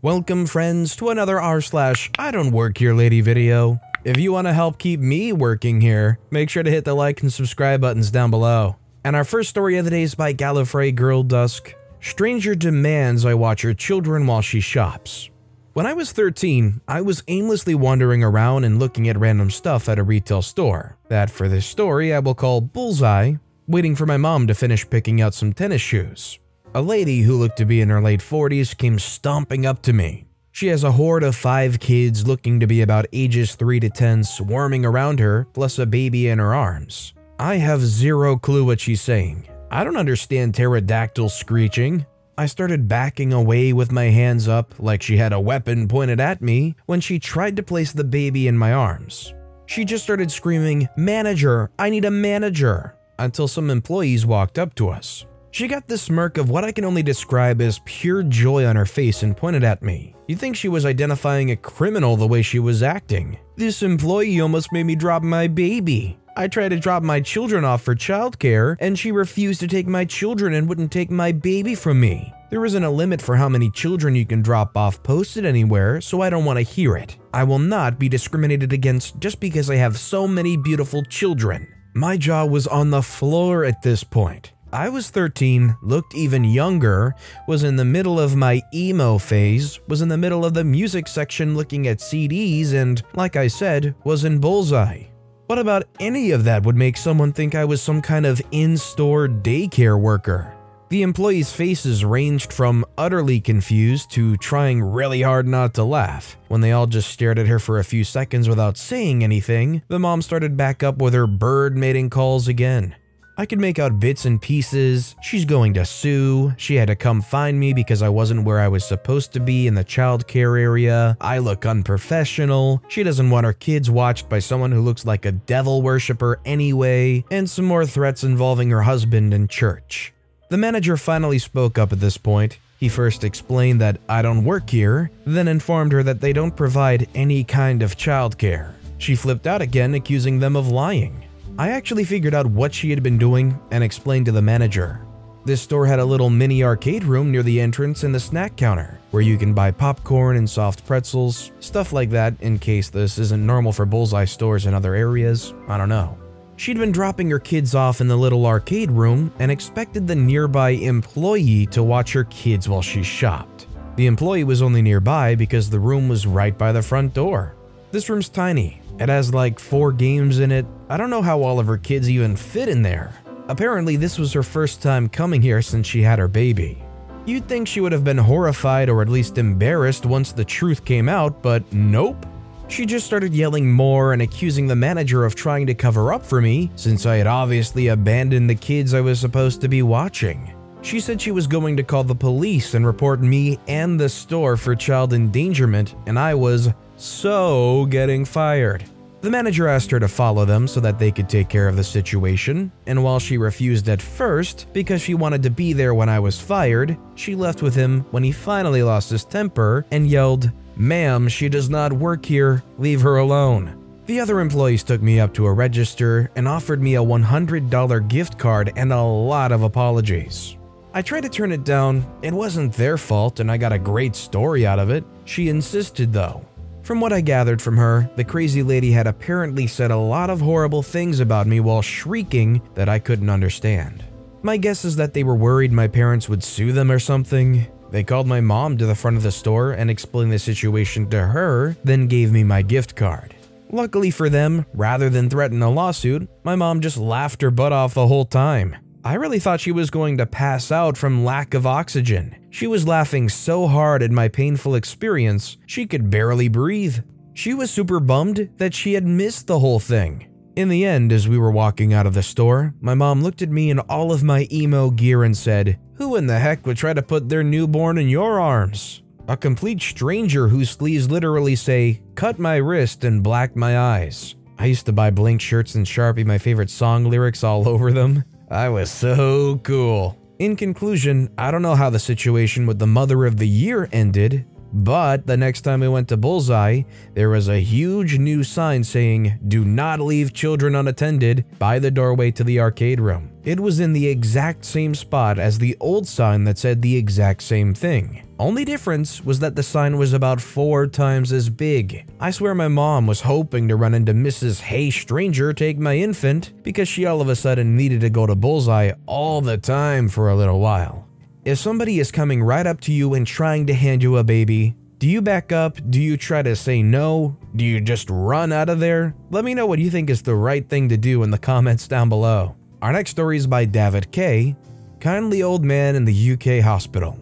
Welcome friends to another r/idontworkherelady video. If you want to help keep me working here, make sure to hit the like and subscribe buttons down below. And our first story of the day is by Gallifrey Girl Dusk. Stranger demands I watch her children while she shops. When I was 13, I was aimlessly wandering around and looking at random stuff at a retail store that for this story I will call Bullseye, waiting for my mom to finish picking out some tennis shoes. A lady who looked to be in her late 40s came stomping up to me. She has a horde of 5 kids looking to be about ages 3 to 10 swarming around her, plus a baby in her arms. I have zero clue what she's saying. I don't understand pterodactyl screeching. I started backing away with my hands up like she had a weapon pointed at me when she tried to place the baby in my arms. She just started screaming, "Manager, I need a manager," until some employees walked up to us. She got this smirk of what I can only describe as pure joy on her face and pointed at me. You'd think she was identifying a criminal the way she was acting. "This employee almost made me drop my baby. I tried to drop my children off for childcare, and she refused to take my children and wouldn't take my baby from me. There isn't a limit for how many children you can drop off posted anywhere, so I don't want to hear it. I will not be discriminated against just because I have so many beautiful children." My jaw was on the floor at this point. I was 13, looked even younger, was in the middle of my emo phase, was in the middle of the music section looking at CDs, and, like I said, was in Bullseye. What about any of that would make someone think I was some kind of in-store daycare worker? The employees' faces ranged from utterly confused to trying really hard not to laugh. When they all just stared at her for a few seconds without saying anything, the mom started back up with her bird mating calls again. I could make out bits and pieces. She's going to sue. She had to come find me because I wasn't where I was supposed to be in the childcare area. I look unprofessional. She doesn't want her kids watched by someone who looks like a devil worshiper anyway, and some more threats involving her husband and church. The manager finally spoke up at this point. He first explained that I don't work here, then informed her that they don't provide any kind of childcare. She flipped out again, accusing them of lying. I actually figured out what she had been doing and explained to the manager. This store had a little mini arcade room near the entrance and the snack counter, where you can buy popcorn and soft pretzels, stuff like that in case this isn't normal for Bullseye stores in other areas, I don't know. She'd been dropping her kids off in the little arcade room and expected the nearby employee to watch her kids while she shopped. The employee was only nearby because the room was right by the front door. This room's tiny. It has like 4 games in it. I don't know how all of her kids even fit in there. Apparently this was her first time coming here since she had her baby. You'd think she would have been horrified or at least embarrassed once the truth came out, but nope. She just started yelling more and accusing the manager of trying to cover up for me since I had obviously abandoned the kids I was supposed to be watching. She said she was going to call the police and report me and the store for child endangerment, and I was so getting fired. The manager asked her to follow them so that they could take care of the situation, and while she refused at first because she wanted to be there when I was fired, she left with him when he finally lost his temper and yelled, "Ma'am, she does not work here, leave her alone." The other employees took me up to a register and offered me a $100 gift card and a lot of apologies. I tried to turn it down. It wasn't their fault and I got a great story out of it. She insisted though. From what I gathered from her, the crazy lady had apparently said a lot of horrible things about me while shrieking that I couldn't understand. My guess is that they were worried my parents would sue them or something. They called my mom to the front of the store and explained the situation to her, then gave me my gift card. Luckily for them, rather than threaten a lawsuit, my mom just laughed her butt off the whole time. I really thought she was going to pass out from lack of oxygen. She was laughing so hard at my painful experience, she could barely breathe. She was super bummed that she had missed the whole thing. In the end, as we were walking out of the store, my mom looked at me in all of my emo gear and said, "Who in the heck would try to put their newborn in your arms?" A complete stranger whose sleeves literally say, "Cut my wrist and black my eyes." I used to buy blank shirts and Sharpie my favorite song lyrics all over them. I was so cool. In conclusion, I don't know how the situation with the Mother of the Year ended, but the next time we went to Bullseye, there was a huge new sign saying, "Do not leave children unattended," by the doorway to the arcade room. It was in the exact same spot as the old sign that said the exact same thing. Only difference was that the sign was about 4 times as big. I swear my mom was hoping to run into Mrs. Hey Stranger Take My Infant because she all of a sudden needed to go to Bullseye all the time for a little while. If somebody is coming right up to you and trying to hand you a baby, do you back up? Do you try to say no? Do you just run out of there? Let me know what you think is the right thing to do in the comments down below. Our next story is by David K. Kindly Old Man in the UK Hospital.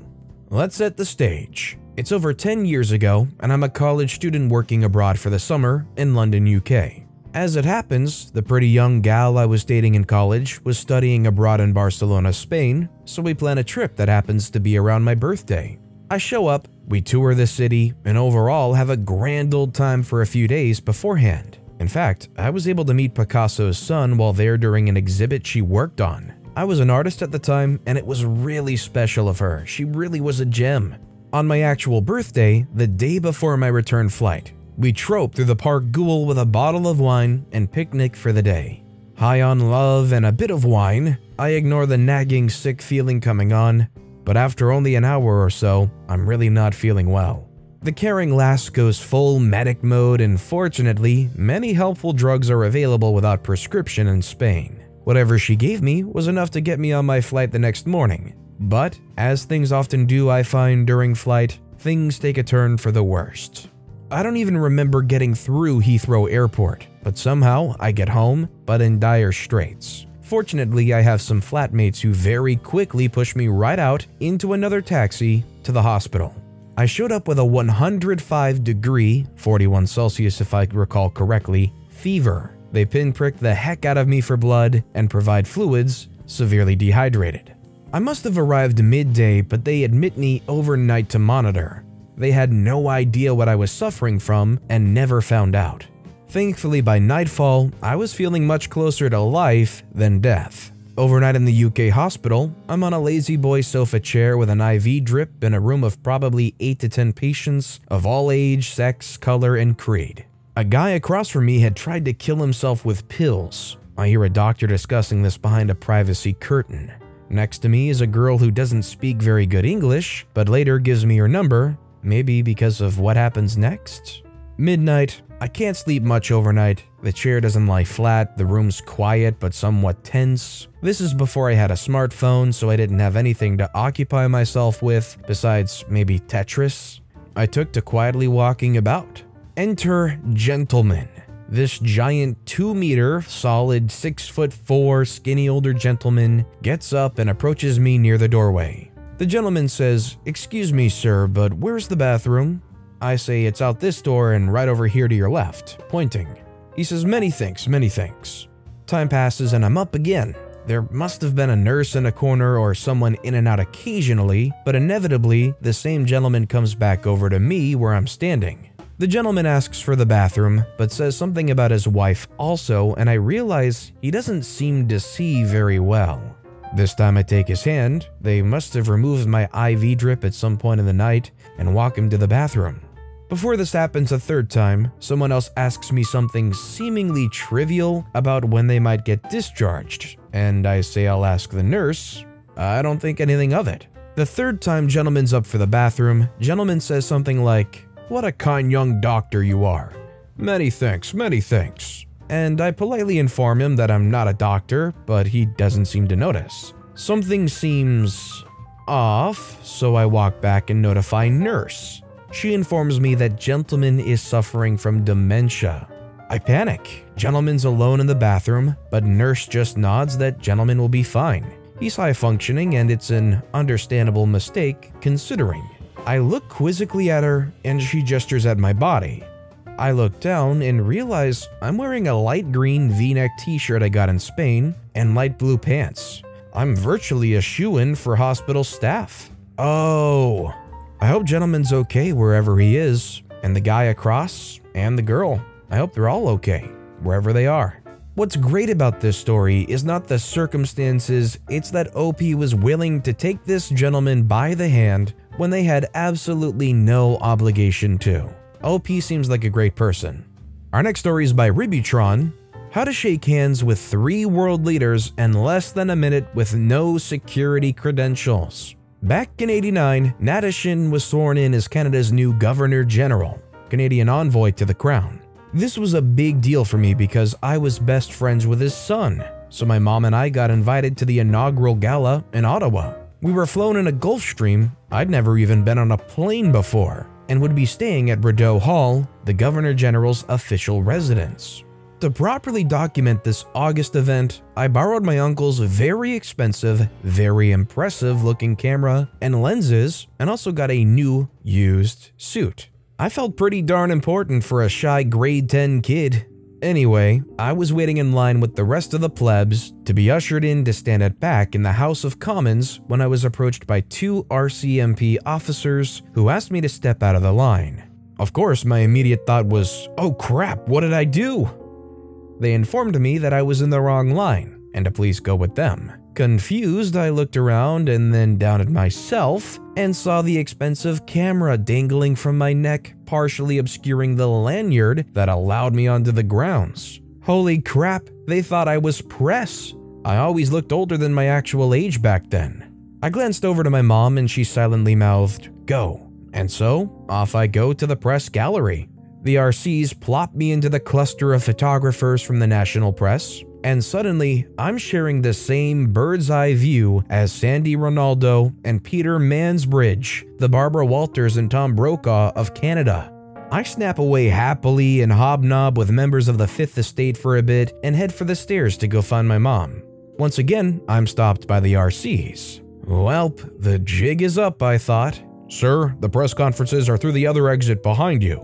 Let's set the stage. It's over 10 years ago, and I'm a college student working abroad for the summer in London, UK. As it happens, the pretty young gal I was dating in college was studying abroad in Barcelona, Spain, so we plan a trip that happens to be around my birthday. I show up, we tour the city, and overall have a grand old time for a few days beforehand. In fact, I was able to meet Picasso's son while there during an exhibit she worked on. I was an artist at the time, and it was really special of her. She really was a gem. On my actual birthday, the day before my return flight, we trope through the park Ghoul with a bottle of wine and picnic for the day. High on love and a bit of wine, I ignore the nagging sick feeling coming on, but after only an hour or so, I'm really not feeling well. The caring lass goes full medic mode, and fortunately, many helpful drugs are available without prescription in Spain. Whatever she gave me was enough to get me on my flight the next morning. But, as things often do I find during flight, things take a turn for the worst. I don't even remember getting through Heathrow Airport, but somehow I get home, but in dire straits. Fortunately, I have some flatmates who very quickly push me right out into another taxi to the hospital. I showed up with a 105-degree, 41 Celsius if I recall correctly, fever. They pinprick the heck out of me for blood and provide fluids, severely dehydrated. I must have arrived midday, but they admit me overnight to monitor. They had no idea what I was suffering from and never found out. Thankfully, by nightfall, I was feeling much closer to life than death. Overnight in the UK hospital, I'm on a lazy boy sofa chair with an IV drip in a room of probably 8 to 10 patients of all age, sex, color, and creed. A guy across from me had tried to kill himself with pills. I hear a doctor discussing this behind a privacy curtain. Next to me is a girl who doesn't speak very good English, but later gives me her number, maybe because of what happens next. Midnight, I can't sleep much overnight. The chair doesn't lie flat, the room's quiet but somewhat tense. This is before I had a smartphone, so I didn't have anything to occupy myself with besides maybe Tetris. I took to quietly walking about. Enter Gentleman. This giant 2-meter, solid 6'4", skinny older gentleman gets up and approaches me near the doorway. The gentleman says, "Excuse me, sir, but where's the bathroom?" I say, "It's out this door and right over here to your left," pointing. He says, many thanks." Time passes and I'm up again. There must have been a nurse in a corner or someone in and out occasionally, but inevitably, the same gentleman comes back over to me where I'm standing. The gentleman asks for the bathroom, but says something about his wife also, and I realize he doesn't seem to see very well. This time I take his hand, they must have removed my IV drip at some point in the night, and walk him to the bathroom. Before this happens a third time, someone else asks me something seemingly trivial about when they might get discharged, and I say I'll ask the nurse. I don't think anything of it. The third time gentleman's up for the bathroom, gentleman says something like, "What a kind young doctor you are. Many thanks. And I politely inform him that I'm not a doctor, but he doesn't seem to notice. Something seems off, so I walk back and notify nurse. She informs me that gentleman is suffering from dementia. I panic. Gentleman's alone in the bathroom, but nurse just nods that gentleman will be fine. He's high functioning and it's an understandable mistake considering. I look quizzically at her and she gestures at my body. I look down and realize I'm wearing a light green V-neck t-shirt I got in Spain and light blue pants. I'm virtually a shoo-in for hospital staff. Oh, I hope gentleman's okay wherever he is, and the guy across, and the girl. I hope they're all okay, wherever they are. What's great about this story is not the circumstances, it's that OP was willing to take this gentleman by the hand when they had absolutely no obligation to. OP seems like a great person. Our next story is by Ributron. How to shake hands with 3 world leaders in less than a minute with no security credentials. Back in '89, Natashin was sworn in as Canada's new Governor General, Canadian envoy to the Crown. This was a big deal for me because I was best friends with his son, so my mom and I got invited to the inaugural gala in Ottawa. We were flown in a Gulfstream. I'd never even been on a plane before, and would be staying at Rideau Hall, the Governor General's official residence. To properly document this August event, I borrowed my uncle's very expensive, very impressive looking camera and lenses, and also got a new, used suit. I felt pretty darn important for a shy grade 10 kid. Anyway, I was waiting in line with the rest of the plebs to be ushered in to stand at back in the House of Commons when I was approached by two RCMP officers who asked me to step out of the line. Of course, my immediate thought was, oh crap, what did I do? They informed me that I was in the wrong line and to please go with them. Confused, I looked around and then down at myself and saw the expensive camera dangling from my neck, partially obscuring the lanyard that allowed me onto the grounds. Holy crap, they thought I was press. I always looked older than my actual age back then. I glanced over to my mom and she silently mouthed, "Go." And so, off I go to the press gallery. The RCs plop me into the cluster of photographers from the national press, and suddenly I'm sharing the same bird's eye view as Sandy Ronaldo and Peter Mansbridge, the Barbara Walters and Tom Brokaw of Canada. I snap away happily and hobnob with members of the Fifth Estate for a bit and head for the stairs to go find my mom. Once again, I'm stopped by the RCs. Welp, the jig is up, I thought. "Sir, the press conferences are through the other exit behind you."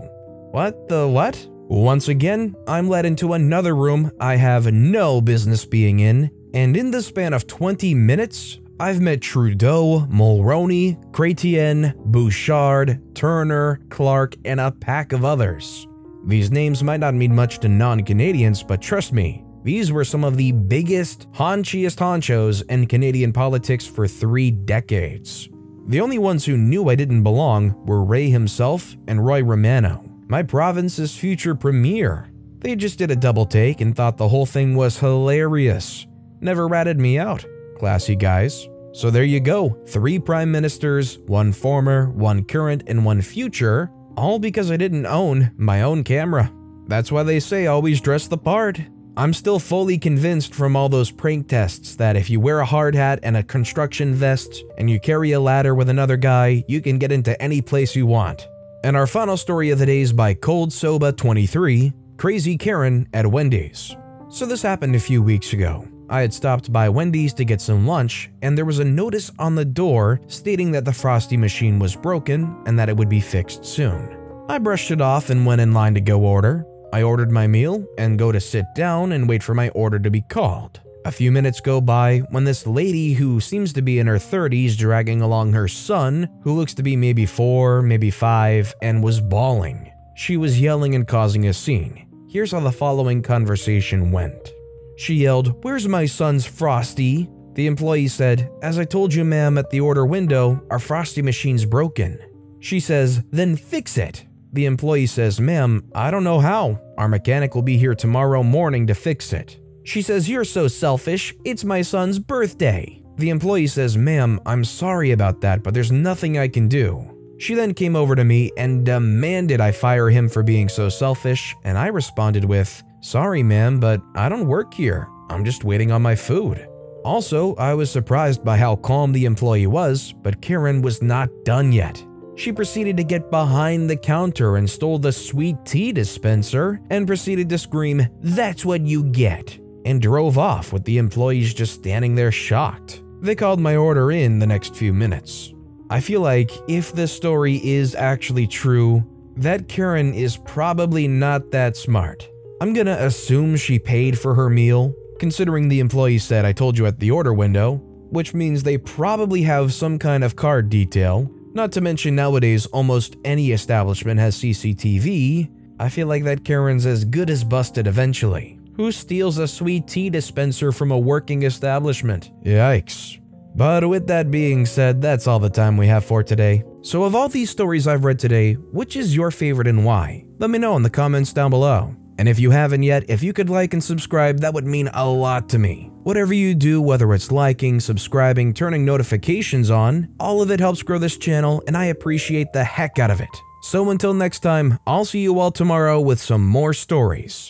What the what? Once again, I'm led into another room I have no business being in, and in the span of 20 minutes, I've met Trudeau, Mulroney, Chrétien, Bouchard, Turner, Clark, and a pack of others. These names might not mean much to non-Canadians, but trust me, these were some of the biggest, haunchiest honchos in Canadian politics for 3 decades. The only ones who knew I didn't belong were Ray himself and Roy Romano, my province's future premier. They just did a double take and thought the whole thing was hilarious. Never ratted me out. Classy guys. So there you go, 3 prime ministers, 1 former, 1 current, and 1 future, all because I didn't own my own camera. That's why they say always dress the part. I'm still fully convinced from all those prank tests that if you wear a hard hat and a construction vest and you carry a ladder with another guy, you can get into any place you want. And our final story of the day is by Cold Soba 23, Crazy Karen at Wendy's. So this happened a few weeks ago. I had stopped by Wendy's to get some lunch, and there was a notice on the door stating that the Frosty machine was broken and that it would be fixed soon. I brushed it off and went in line to go order. I ordered my meal and go to sit down and wait for my order to be called. A few minutes go by when this lady who seems to be in her 30s dragging along her son, who looks to be maybe 4, maybe 5, and was bawling. She was yelling and causing a scene. Here's how the following conversation went. She yelled, "Where's my son's Frosty?" The employee said, "As I told you, ma'am, at the order window, our Frosty machine's broken." She says, "Then fix it." The employee says, "Ma'am, I don't know how. Our mechanic will be here tomorrow morning to fix it." She says, "You're so selfish. It's my son's birthday." The employee says, "Ma'am, I'm sorry about that, but there's nothing I can do." She then came over to me and demanded I fire him for being so selfish, and I responded with, "Sorry, ma'am, but I don't work here. I'm just waiting on my food." Also, I was surprised by how calm the employee was, but Karen was not done yet. She proceeded to get behind the counter and stole the sweet tea dispenser and proceeded to scream, "That's what you get," and drove off with the employees just standing there shocked. They called my order in the next few minutes. I feel like if this story is actually true, that Karen is probably not that smart. I'm gonna assume she paid for her meal, considering the employee said I told you at the order window, which means they probably have some kind of card detail. Not to mention nowadays almost any establishment has CCTV. I feel like that Karen's as good as busted eventually. Who steals a sweet tea dispenser from a working establishment? Yikes. But with that being said, that's all the time we have for today. So of all these stories I've read today, which is your favorite and why? Let me know in the comments down below. And if you haven't yet, if you could like and subscribe, that would mean a lot to me. Whatever you do, whether it's liking, subscribing, turning notifications on, all of it helps grow this channel and I appreciate the heck out of it. So until next time, I'll see you all tomorrow with some more stories.